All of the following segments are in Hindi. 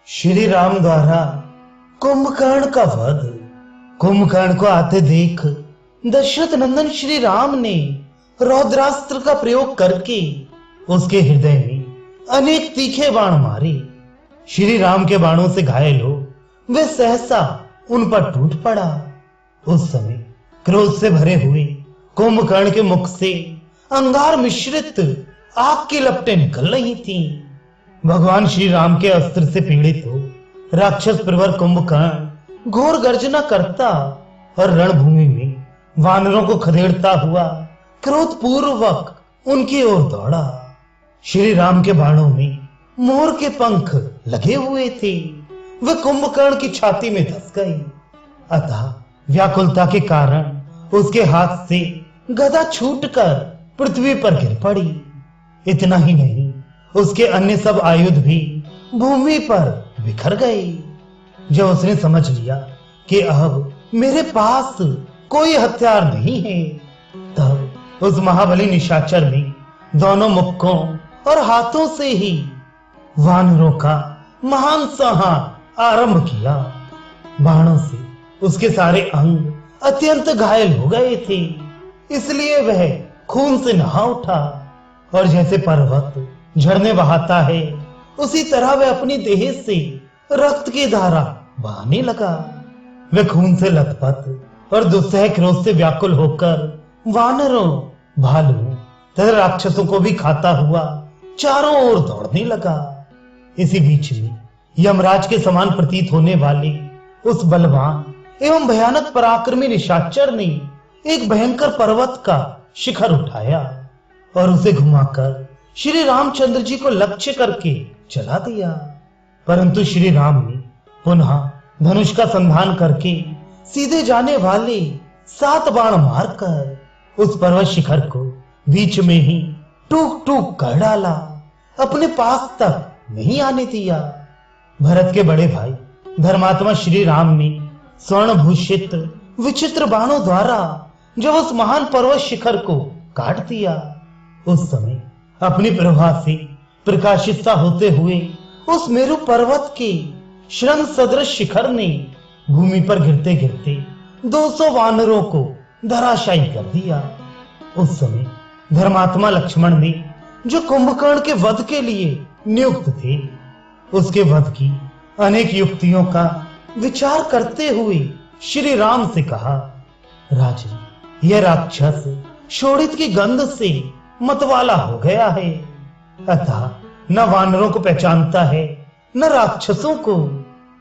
श्री राम द्वारा कुंभकर्ण का वध। कुंभकर्ण को आते देख दशरथ नंदन श्री राम ने रौद्रास्त्र का प्रयोग करके उसके हृदय में अनेक तीखे बाण मारे। श्री राम के बाणों से घायल हो वे सहसा उन पर टूट पड़ा। उस समय क्रोध से भरे हुए कुंभकर्ण के मुख से अंगार मिश्रित आग की लपटें निकल रही थीं। भगवान श्री राम के अस्त्र से पीड़ित हो राक्षस प्रवर कुंभकर्ण घोर गर्जना करता और रणभूमि में वानरों को खदेड़ता हुआ क्रोध पूर्वक उनकी ओर दौड़ा। श्री राम के बाणों में मोर के पंख लगे हुए थे। वे कुंभकर्ण की छाती में धस गए। अतः व्याकुलता के कारण उसके हाथ से गदा छूटकर पृथ्वी पर गिर पड़ी। इतना ही नहीं, उसके अन्य सब आयुध भी भूमि पर बिखर गए। जब उसने समझ लिया कि अब मेरे पास कोई हथियार नहीं है, तब उस महाबली निशाचर ने दोनों मुक्कों और हाथों से ही वानरों का महान संहार आरंभ किया। बाणों से उसके सारे अंग अत्यंत घायल हो गए थे, इसलिए वह खून से नहा उठा और जैसे पर्वत झरने बहाता है उसी तरह वह अपनी देह से रक्त की धारा बहाने लगा। वह खून से लथपथ और दुस्सह क्रोध से व्याकुल होकर वानरों, भालुओं तथा राक्षसों को भी खाता हुआ चारों ओर दौड़ने लगा। इसी बीच में यमराज के समान प्रतीत होने वाले उस बलवान एवं भयानक पराक्रमी निशाचर ने एक भयंकर पर्वत का शिखर उठाया और उसे घुमाकर श्री रामचंद्र जी को लक्ष्य करके चला दिया। परंतु श्री राम ने पुनः धनुष का संधान करके सीधे जाने वाले 7 बाण मारकर उस पर्वत शिखर को बीच में ही टूक टूक कर डाला, अपने पास तक नहीं आने दिया। भरत के बड़े भाई धर्मात्मा श्री राम ने स्वर्ण भूषित विचित्र बाणों द्वारा जब उस महान पर्वत शिखर को काट दिया, उस समय अपनी प्रभा से प्रकाशित सा होते हुए उस मेरु पर्वत के श्रृंग सदृश शिखर ने भूमि पर गिरते गिरते 200 वानरों को धराशायी कर दिया। उस समय धर्मात्मा लक्ष्मण ने, जो कुंभकर्ण के वध के लिए नियुक्त थे, उसके वध की अनेक युक्तियों का विचार करते हुए श्री राम से कहा, राजन, यह राक्षस शोणित की गंध से मतवाला हो गया है, अतः न वानरों को पहचानता है न राक्षसों को।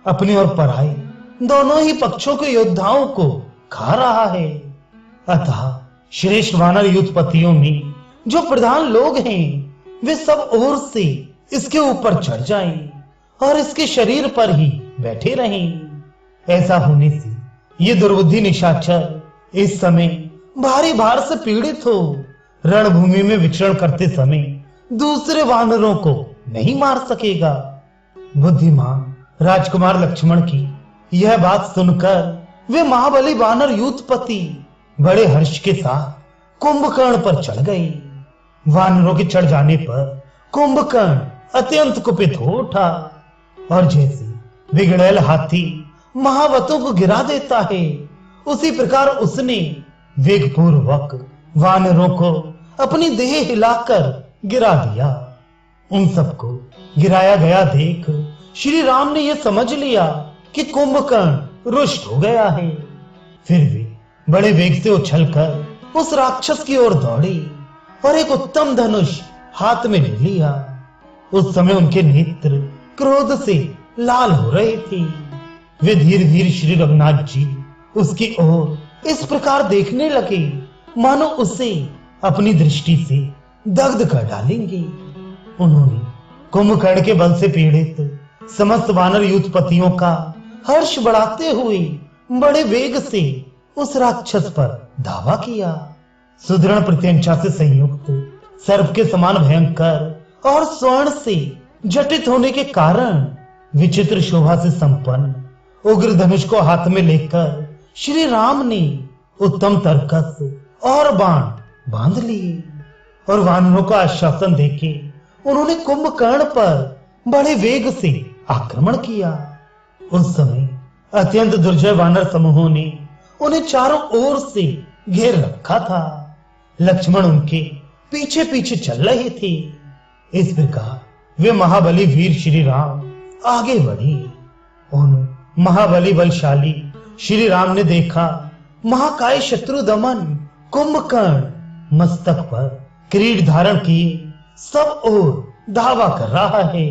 अपने और पराये दोनों ही पक्षों के योद्धाओं को खा रहा है। अतः श्रेष्ठ वानर युद्धपतियों में जो प्रधान लोग हैं, वे सब ओर से इसके ऊपर चढ़ जाएं और इसके शरीर पर ही बैठे रहें। ऐसा होने से ये दुर्बुद्धि निशाचर इस समय भारी भार से पीड़ित हो रणभूमि में विचरण करते समय दूसरे वानरों को नहीं मार सकेगा। बुद्धिमान राजकुमार लक्ष्मण की यह बात सुनकर वे महाबली वानर यूथपति बड़े हर्ष के साथ कुंभकर्ण पर चढ़ गए। वानरों के चढ़ जाने पर कुंभकर्ण अत्यंत कुपित हो उठा और जैसे बिगड़ैल हाथी महावतों को गिरा देता है, उसी प्रकार उसने वेगपूर्वक वानरों को अपनी देह हिलाकर गिरा दिया। उन सबको गिराया गया देख श्री राम ने यह समझ लिया कि कुंभकर्ण रुष्ट हो गया है। फिर वे बड़े वेग से उछलकर उस राक्षस की ओर दौड़े और एक उत्तम धनुष हाथ में ले लिया। उस समय उनके नेत्र क्रोध से लाल हो रहे थे। वे धीरे धीरे श्री रघुनाथ जी उसकी ओर इस प्रकार देखने लगे मानो उसे अपनी दृष्टि से दग्ध कर डालेंगे। उन्होंने कुंभकर्ण के बल से पीड़ित समस्त वानर युद्धपतियों का हर्ष बढ़ाते हुए बड़े वेग से उस राक्षस पर धावा किया। सुदृढ़ प्रत्यंचा से संयुक्त सर्प के समान भयंकर और स्वर्ण से जटित होने के कारण विचित्र शोभा से संपन्न उग्र धनुष को हाथ में लेकर श्री राम ने उत्तम तरकस और बाण बांध लिए और वानरों को आश्वासन देके उन्होंने कुंभकर्ण पर बड़े वेग से आक्रमण किया। उस समय अत्यंत दुर्जय वानर समूहों ने उन्हें चारों ओर से घेर रखा था। लक्ष्मण उनके पीछे पीछे चल रहे थे। इस प्रकार वे महाबली वीर श्री राम आगे बढ़े। उन महाबली बलशाली श्री राम ने देखा महाकाय शत्रु दमन कुंभकर्ण मस्तक पर किरीट धारण किए सब ओर धावा कर रहा है।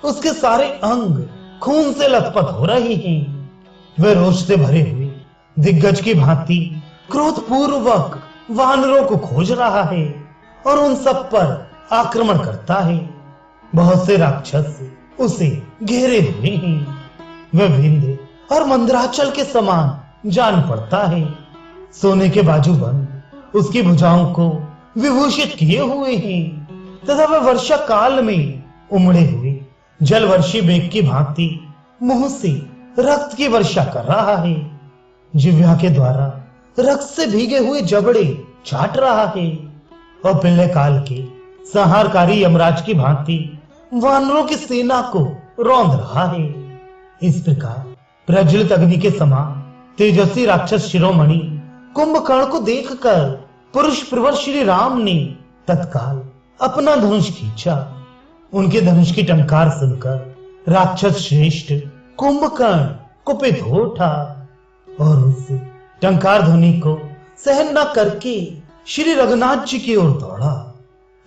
उसके सारे अंग खून से लथपथ हो रहे हैं। वह रोष से भरे हुए दिग्गज की भांति क्रोधपूर्वक वानरों को खोज रहा है और उन सब पर आक्रमण करता है। बहुत से राक्षस उसे घेरे हुए हैं। वह विंध्य और मंदराचल के समान जान पड़ता है। सोने के बाजूबंद उसकी भुजाओं को विभूषित किए हुए हैं तथा वह वर्षा काल में उमड़े हुए जलवर्षी मेघ की भांति मुंह से रक्त की वर्षा कर रहा है। जिह्वा के द्वारा रक्त से भीगे हुए जबड़े चाट रहा है और प्रलय काल के संहारकारी यमराज की भांति वानरों की सेना को रौंद रहा है। इस प्रकार प्रज्वलित अग्नि के समान तेजस्वी राक्षस शिरोमणि कुंभकर्ण को देखकर पुरुष प्रवर श्री राम ने तत्काल अपना धनुष खींचा। उनके धनुष की टंकार सुनकर राक्षस श्रेष्ठ कुंभकर्ण कुपित हो उठा और उस टंकार ध्वनि को सहन न करके श्री रघुनाथ जी की ओर दौड़ा।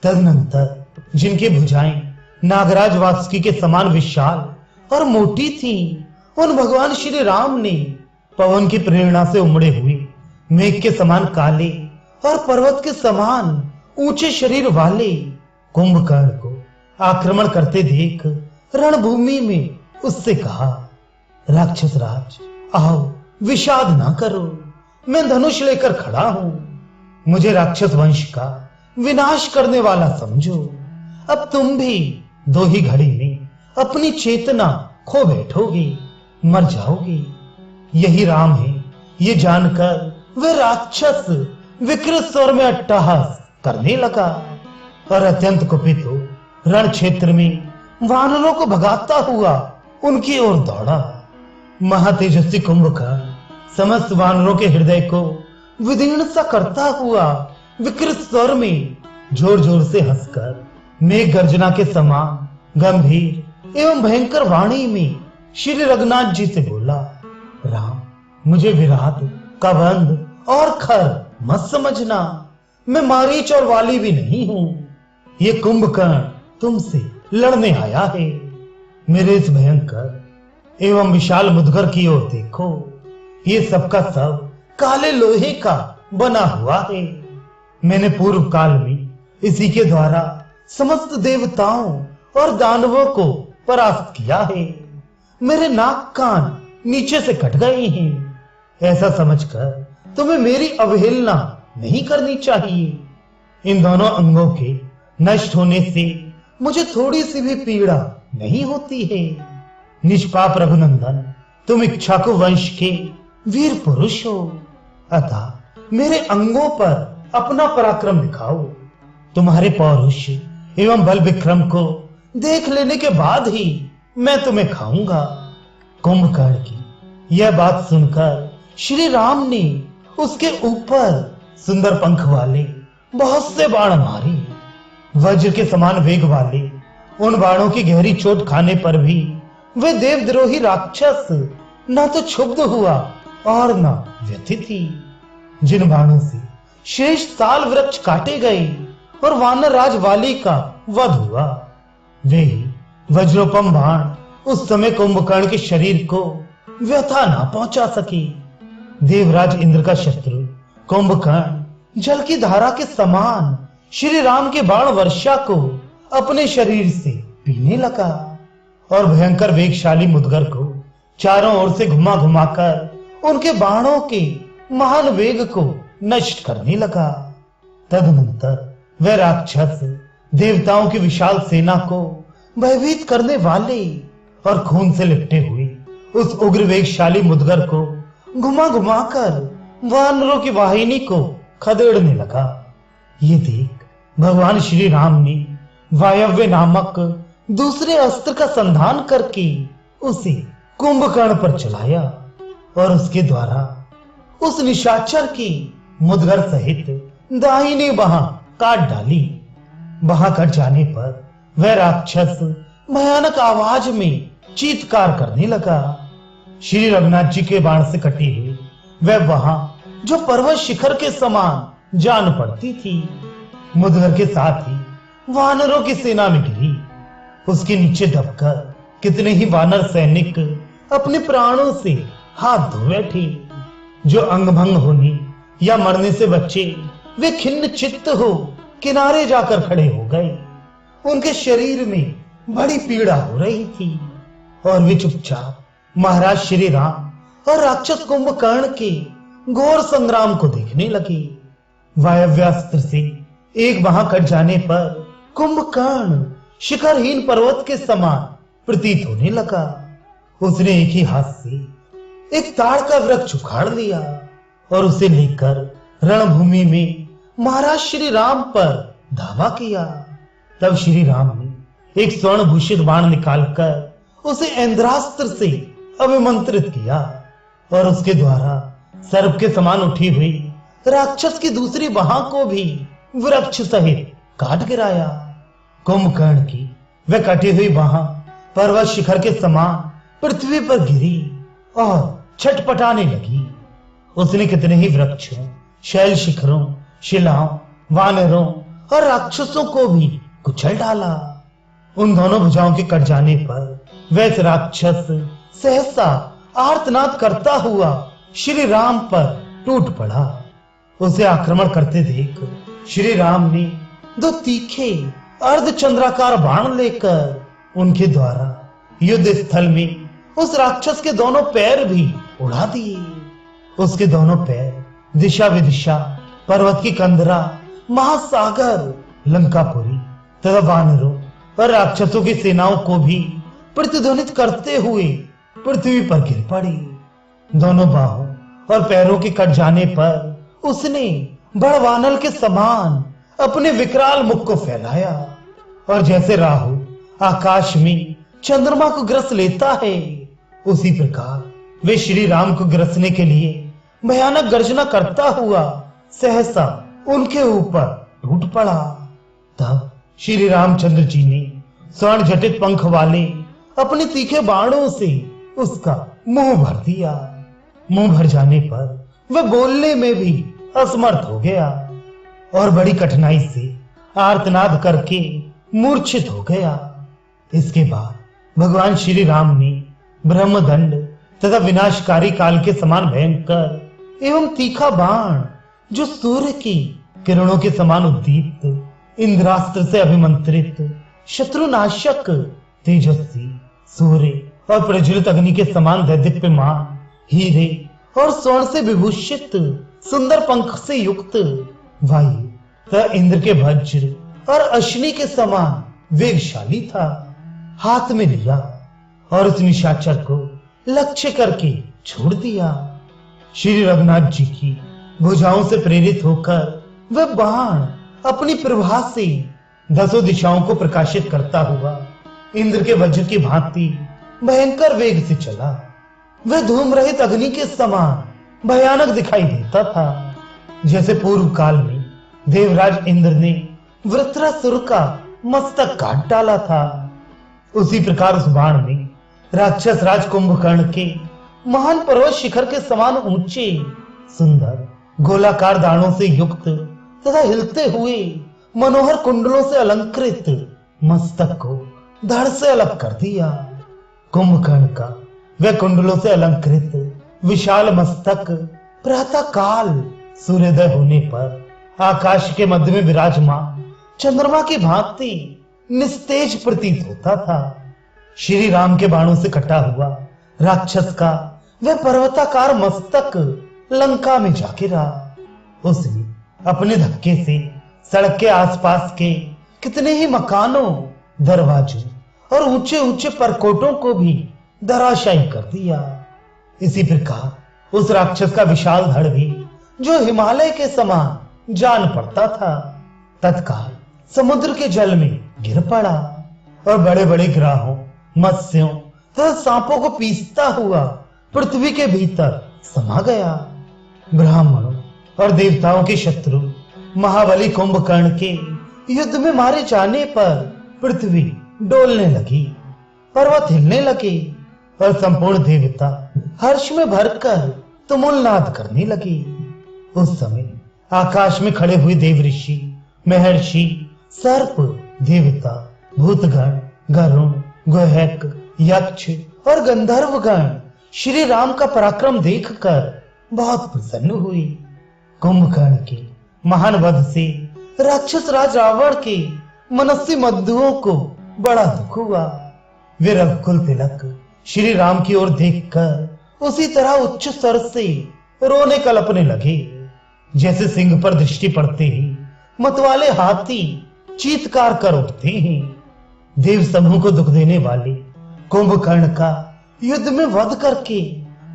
तदनंतर जिनकी भुजाएं नागराज वासुकी के समान विशाल और मोटी थीं, उन भगवान श्री राम ने पवन की प्रेरणा से उमड़े हुए मेघ के समान काले और पर्वत के समान ऊंचे शरीर वाले कुंभकर्ण को आक्रमण करते देख रणभूमि में उससे कहा, राक्षस राज आओ विषाद ना करो, मैं धनुष लेकर खड़ा हूं। मुझे राक्षस वंश का विनाश करने वाला समझो। अब तुम भी दो ही घड़ी में अपनी चेतना खो बैठोगे, मर जाओगे। यही राम है ये जानकर वह राक्षस विकृत स्वर में अट्टहास करने लगा और अत्यंत कुपित हो रण क्षेत्र में वानरों को भगाता हुआ उनकी ओर दौड़ा। महातेजस्वी कुंभकर्ण समस्त वानरों के हृदय को विदीर्ण सा करता हुआ विकृत स्वर में जोर जोर से हंसकर मेघ गर्जना के समान गंभीर एवं भयंकर वाणी में श्री रघुनाथ जी से बोला, राम मुझे विराट कबंध और खर मत समझना, मैं मारीच और वाली भी नहीं हूं। ये कुंभकर्ण तुमसे लड़ने आया है। मेरे इस भयंकर एवं विशाल मुद्गर की ओर देखो, ये सबका सब काले लोहे का बना हुआ है। मैंने पूर्व काल में इसी के द्वारा समस्त देवताओं और दानवों को परास्त किया है। मेरे नाक कान नीचे से कट गए हैं। ऐसा समझकर तुम्हें मेरी अवहेलना नहीं करनी चाहिए। इन दोनों अंगों के नष्ट होने से मुझे थोड़ी सी भी पीड़ा नहीं होती है। निष्पाप रघुनंदन, तुम इक्ष्वाकु वंश के वीर पुरुष हो, अतः मेरे अंगों पर अपना पराक्रम दिखाओ। तुम्हारे पौरुष एवं बल विक्रम को देख लेने के बाद ही मैं तुम्हें खाऊंगा। कुंभकर्ण की यह बात सुनकर श्री राम ने उसके ऊपर सुंदर पंख वाले बहुत से बाण मारे। वज्र के समान वेग वाले उन बाणों की गहरी चोट खाने पर भी वे देवद्रोही राक्षस न तो क्षुब्ध हुआ और न व्यथित ही। जिन बाणों से शेष ताल वृक्ष काटे गए और वानर राज वाली का वध हुआ, वे ही वज्रोपम बाण उस समय कुंभकर्ण के शरीर को व्यथा ना पहुंचा सके। देवराज इंद्र का शत्रु कुंभकर्ण जल की धारा के समान श्री राम के बाण वर्षा को अपने शरीर से पीने लगा और भयंकर वेगशाली मुद्गर को चारों ओर से घुमा घुमाकर उनके बाणों के महान वेग को नष्ट करने लगा। तदनंतर वह राक्षस देवताओं की विशाल सेना को भयभीत करने वाले और खून से लिपटे हुए उस उग्र वेगशाली मुद्गर को घुमा घुमाकर वानरों की वाहिनी को खदेड़ने लगा। ये देख भगवान श्री राम ने वायव्य नामक दूसरे अस्त्र का संधान करके उसे कुंभकर्ण पर चलाया और उसके द्वारा उस निशाचर की मुदगर सहित दाहिनी बाह काट डाली। बाह कट जाने पर वह राक्षस भयानक आवाज में चीत्कार करने लगा। श्री रघुनाथ जी के बाण से कटी हुई वह बाह जो पर्वत शिखर के समान जान पड़ती थी, मुदगर के साथ ही वानरों की सेना में गिरी। उसके नीचे दबकर कितने ही वानर सैनिक अपने प्राणों से हाथ धो बैठे। जो अंग भंग होने या मरने से बचे वे खिन्न चित्त हो किनारे जाकर खड़े हो गए। उनके शरीर में बड़ी पीड़ा हो रही थी और वे चुपचाप महाराज श्री राम और राक्षस कुंभकर्ण के घोर संग्राम को देखने लगे। वायव्यास्त्र से एक बाह कट जाने पर कुंभकर्ण शिखरहीन पर्वत के समान प्रतीत होने लगा। उसने एक ही हाथ से एक ताड़ का वृक्ष उखाड़ लिया और उसे लेकर रणभूमि में महाराज श्री राम पर धावा किया। तब श्री राम ने एक स्वर्ण भूषित बाण निकालकर उसे इंद्रास्त्र से अभिमंत्रित किया और उसके द्वारा सर्प के समान उठी हुई राक्षस की दूसरी बाह को भी वृक्ष सहित काट गिराया। कुंभकर्ण की वह कटी हुई बाह पर्वत शिखर के समान पृथ्वी पर गिरी और छटपटाने लगी। उसने कितने ही वृक्षों, शैल शिखरों, शिलाओं, वानरों और राक्षसों को भी कुचल डाला। उन दोनों भुजाओं के कट जाने पर वह राक्षस सहसा आर्तनाद करता हुआ श्री राम पर टूट पड़ा। उसे आक्रमण करते देख श्री राम ने दो तीखे अर्धचंद्राकार बाण लेकर उनके द्वारा युद्ध स्थल में उस राक्षस के दोनों पैर भी उड़ा दिए। उसके दोनों पैर दिशा विदिशा, पर्वत की कंदरा, महासागर, लंकापुरी तथा वानरों और राक्षसों की सेनाओं को भी प्रतिध्वनित करते हुए पृथ्वी पर गिर पड़ी। दोनों बाहों और पैरों के कट जाने पर उसने बड़वानल के समान अपने विकराल मुख को फैलाया और जैसे राहु आकाश में चंद्रमा को ग्रस लेता है, उसी प्रकार वे श्री राम को ग्रसने के लिए भयानक गर्जना करता हुआ सहसा उनके ऊपर टूट पड़ा। तब श्री रामचंद्र जी ने स्वर्ण जटित पंख वाले अपने तीखे बाणों से उसका मुंह भर दिया। मुंह भर जाने पर वह बोलने में भी असमर्थ हो गया और बड़ी कठिनाई से आर्तनाद करके मूर्छित हो गया। इसके बाद भगवान श्री राम ने ब्रह्मदंड तथा विनाशकारी काल के समान भयंकर एवं तीखा बाण जो सूर्य की किरणों के समान उद्दीप्त इंद्रास्त्र से अभिमंत्रित शत्रुनाशक तेजस्वी सूर्य और प्रज्वलित अग्नि के समान दैदीप्यमान हीरे और स्वर्ण से विभूषित सुंदर पंख से युक्त वायु तथा इंद्र के वज्र और अश्नि के समान वेगशाली था। हाथ में लिया और उस निशाचर को लक्ष्य करके छोड़ दिया। श्री रघुनाथ जी की भुजाओं से प्रेरित होकर वह बाण अपनी प्रभा से दसों दिशाओं को प्रकाशित करता हुआ इंद्र के वज्र की भांति भयंकर वेग से चला। वह धूम रहित अग्नि के समान भयानक दिखाई देता था, जैसे पूर्व काल में देवराज इंद्र ने वृत्रासुर का मस्तक काट डाला था। उसी प्रकार उस बाण ने राक्षस राज कुंभकर्ण के महान पर्वत शिखर के समान ऊंचे सुंदर गोलाकार दानों से युक्त तथा हिलते हुए मनोहर कुंडलों से अलंकृत मस्तक को धड़ से अलग कर दिया। कुंभकर्ण का वह कुंडलों से अलंकृत विशाल मस्तक प्रातः काल सूर्योदय होने पर आकाश के मध्य में विराजमान चंद्रमा की भांति निस्तेज प्रतीत होता था। श्री राम के बाणों से कटा हुआ राक्षस का वह पर्वताकार मस्तक लंका में जा गिरा। उसने अपने धक्के से सड़क के आसपास के कितने ही मकानों, दरवाजों और ऊंचे ऊंचे परकोटों को भी धराशायी कर दिया। इसी प्रकार उस राक्षस का विशाल धड़ भी जो हिमालय के समान जान पड़ता था, तत्काल समुद्र के जल में गिर पड़ा और बड़े बड़े ग्राहों, मत्स्यों तथा सांपों को पीसता हुआ पृथ्वी के भीतर समा गया। ब्राह्मणों और देवताओं के शत्रु महाबली कुंभकर्ण के युद्ध में मारे जाने पर पृथ्वी डोलने लगी, पर्वत हिलने लगे और संपूर्ण देवता हर्ष में भरकर तुमुल नाद करने लगे। उस समय आकाश में खड़े हुए देव ऋषि, महर्षि, सर्प, देवता, भूतगण, गरुण, गुहक, यक्ष और गंधर्वगण श्री राम का पराक्रम देखकर बहुत प्रसन्न हुए। कुंभकर्ण के महान वध से राक्षस राज रावण के मनस्वी मद्दुओं को बड़ा दुख हुआ। वे रघुकुल तिलक श्री राम की ओर देखकर उसी तरह उच्च स्वर से रोने कलपने लगे जैसे सिंह पर दृष्टि पड़ते ही मतवाले हाथी चीत्कार कर उठते हैं। देव समूह को दुख देने वाले कुंभकर्ण का युद्ध में वध करके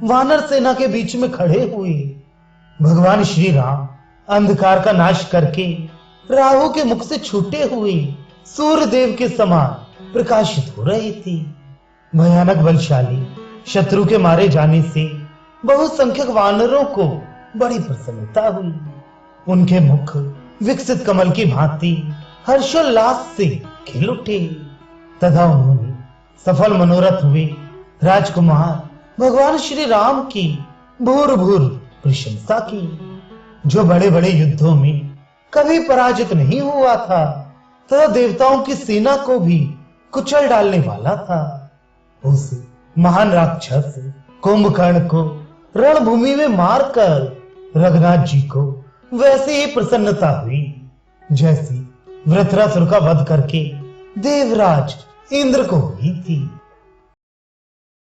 वानर सेना के बीच में खड़े हुए भगवान श्री राम अंधकार का नाश करके राहु के मुख से छूटे हुए सूर्य देव के समान प्रकाशित हो रहे थे। भयानक बलशाली शत्रु के मारे जाने से बहुसंख्यक वानरों को बड़ी प्रसन्नता हुई। उनके मुख विकसित कमल की भांति हर्षोल्लास से खिल उठे तथा उन्होंने सफल मनोरथ हुए राजकुमार भगवान श्री राम की भूर भूर प्रशंसा की, जो बड़े बड़े युद्धों में कभी पराजित नहीं हुआ था तथा देवताओं की सेना को भी कुचल डालने वाला था। उस महान राक्षस कुंभकर्ण को रणभूमि में मारकर रघुनाथ जी को वैसे ही प्रसन्नता हुई जैसी वृत्रासुर का वध करके देवराज इंद्र को हुई थी।